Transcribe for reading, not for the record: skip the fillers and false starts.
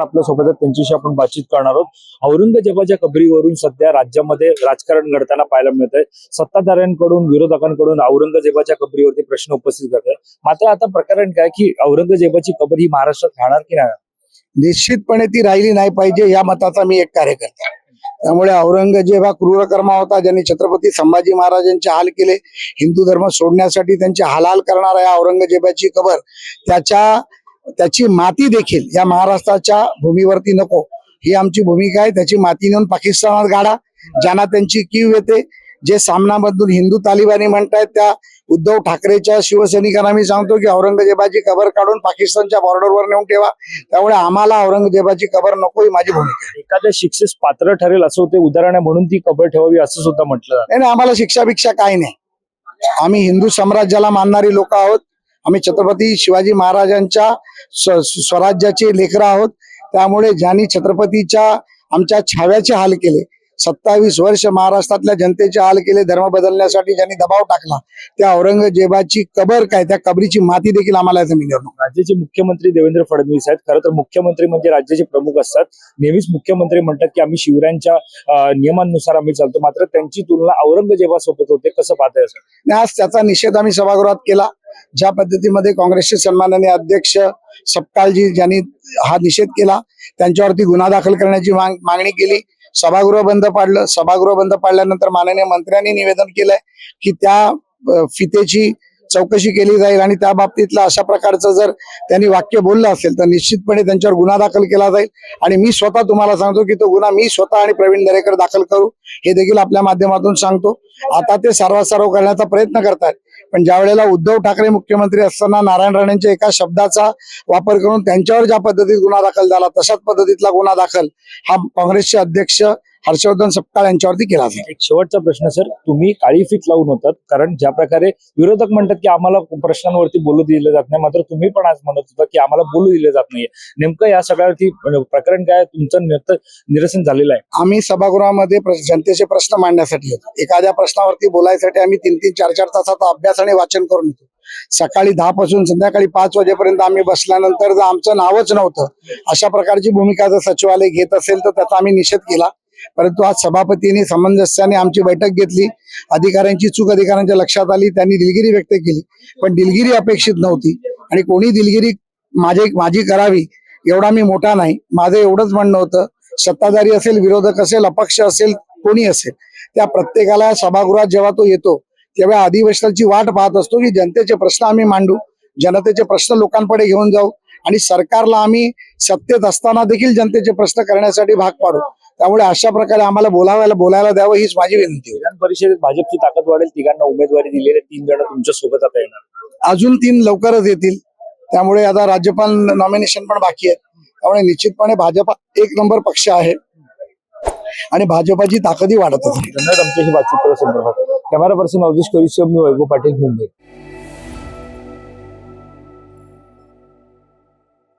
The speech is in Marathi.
आपल्या सोबत आहेत, त्यांच्याशी आपण बातचीत करणार आहोत। औरंगजेबाच्या कबरीवरून सध्या राज्यामध्ये राजकारण घडताना पाहायला मिळतंय। सत्ताधाऱ्यांकडून विरोधकांकडून औरंगजेबाच्या कबरीवरती प्रश्न उपस्थित करत आहे। मात्र आता प्रकरण काय की औरंगजेबाची कबर ही महाराष्ट्रात राहणार की नाही? निश्चितपणे ती राहिली नाही पाहिजे या मताचा मी एक कार्यकर्ता आहे। त्यामुळे औरंगजेब हा क्रूर कर्मा होता, ज्यांनी छत्रपती संभाजी महाराजांचे हाल केले। हिंदू धर्म सोडण्यासाठी त्यांचे हाल करणारा या औरंगजेबाची कबर त्याची माती देखील या महाराष्ट्राच्या भूमीवरती नको, ही आमची भूमिका आहे। त्याची माती नेऊन पाकिस्तानात गाडा, ज्यांना त्यांची कीव येते। जे सामनामधून हिंदू तालिबानी म्हणतायत त्या उद्धव ठाकरेच्या शिवसैनिकांना मी सांगतो की औरंगजेबाची कबर काढून पाकिस्तानच्या बॉर्डरवर नेऊन ठेवा। त्यामुळे आम्हाला औरंगजेबाची कबर नको ही माझी भूमिका आहे। एखाद्या शिक्षेस पात्र ठरेल असं होते उदाहरण आहे म्हणून ती कबर ठेवावी असं सुद्धा म्हटलं जातं। नाही, आम्हाला शिक्षाभिक्षा काही नाही। आम्ही हिंदू साम्राज्याला मानणारी लोक आहोत। आम्ही छत्रपती शिवाजी महाराजांच्या स्वराज्याचे लेकरं आहोत। त्यामुळे ज्यांनी छत्रपतीच्या आमच्या छाव्याचे हाल केले, 27 वर्ष महाराष्ट्रातल्या जनतेचे हाल केले, धर्म बदलण्यासाठी ज्यांनी दबाव टाकला, त्या औरंगजेबाची कबर काय, त्या कबरीची माती देखील आम्हाला जमिनीवर नको। राज्याचे मुख्यमंत्री देवेंद्र फडणवीस आहेत। खरं तर मुख्यमंत्री म्हणजे राज्याचे प्रमुख असतात। नेहमीच मुख्यमंत्री म्हणतात की आम्ही शिवरायांच्या नियमांनुसार आम्ही चालतो, मात्र त्यांची तुलना औरंगजेबासोबत होते। कसं पाहताय असं? आज त्याचा निषेध आम्ही सभागृहात केला। ज्या पद्धतीमध्ये काँग्रेसचे सन्माननीय अध्यक्ष सपकाळजी ज्यांनी हा निषेध केला, त्यांच्यावरती गुन्हा दाखल करण्याची मागणी केली। सभागृह बंद पाडलं। सभागृह बंद पाडल्यानंतर माननीय मंत्र्यांनी निवेदन केलंय की त्या फितेची चौकशी केली जाईल आणि त्या बाबतीतला अशा प्रकारचं जर त्यांनी वाक्य बोललं असेल तर निश्चितपणे त्यांच्यावर गुन्हा दाखल केला जाईल। आणि मी स्वतः तुम्हाला सांगतो की तो गुन्हा मी स्वतः आणि प्रवीण दरेकर दाखल करू, हे देखील आपल्या माध्यमातून सांगतो। आता ते सारवासारव करण्याचा प्रयत्न करतात, पण ज्या वेळेला उद्धव ठाकरे मुख्यमंत्री असताना नारायण राणेंच्या एका शब्दाचा वापर करून त्यांच्यावर ज्या पद्धतीत गुन्हा दाखल झाला, तशाच पद्धतीतला गुन्हा दाखल हा काँग्रेसचे अध्यक्ष हर्षवर्धन सपकाळ यांच्यावरती केला जाईल। एक शेवटचा प्रश्न सर, तुम्ही काळी फीत लावून होतात, कारण ज्या प्रकारे विरोधक म्हणतात की आम्हाला प्रश्नांवरती बोलू दिलं जात नाही, मात्र तुम्ही पण आज म्हणत होता की आम्हाला बोलू दिलं जात नाहीये। नेमकं या सगळ्यावरती प्रकरण काय, तुमचं निरसन झालेलं आहे? आम्ही सभागृहामध्ये जनतेचे प्रश्न मांडण्यासाठी येतो। एखाद्या प्रश्नावरती बोलायसाठी आम्ही 3-3, 4-4 तासाचा अभ्यास आणि वाचन करून येतो। सकाळी 10 पासून संध्याकाळी 5 वाजेपर्यंत आम्ही बसल्यानंतर जर आमचं नावच नव्हतं, अशा प्रकारची भूमिका जर सचिवालय घेत असेल तर त्याचा आम्ही निषेध केला। परंतु आज सभापतींनी सामंजस्याने आमची बैठक घेतली। अधिकाऱ्यांची चूक अधिकाऱ्यांच्या लक्षात आली, त्यांनी दिलगिरी व्यक्त केली, पण दिलगिरी अपेक्षित नव्हती आणि कोणी दिलगिरी माझी करावी एवढा मी मोठा नाही। माझं एवढंच म्हणणं होतं, सत्ताधारी असेल, विरोधक असेल, अपक्ष असेल, कोणी असेल, त्या प्रत्येकाला सभागृहात जेव्हा तो येतो तेव्हा अधिवेशनाची वाट पाहत असतो की जनतेचे प्रश्न आम्ही मांडू, जनतेचे प्रश्न लोकांकडे घेऊन जाऊ आणि सरकारला आम्ही सत्तेत असताना देखील जनतेचे प्रश्न करण्यासाठी भाग पाडू। त्यामुळे अशा प्रकारे आम्हाला बोलायला द्यावं हीच माझी विनंती आहे। विधान परिषदेत भाजपची ताकद वाढेल, तिघांना उमेदवारी दिलेली, 3 जण तुमच्या सोबत आता येणार, अजून 3 लवकरच येतील। त्यामुळे आता राज्यपाल नॉमिनेशन पण बाकी आहे। त्यामुळे निश्चितपणे भाजप एक नंबर पक्ष आहे आणि भाजपाची ताकदही वाढतच आहे। धन्यवाद आमच्याशी बातचीत करण्यासंदर्भात। कॅमेरा पर्सन अवधेश कोरीसह मी वैभव पाटील, मुंबई।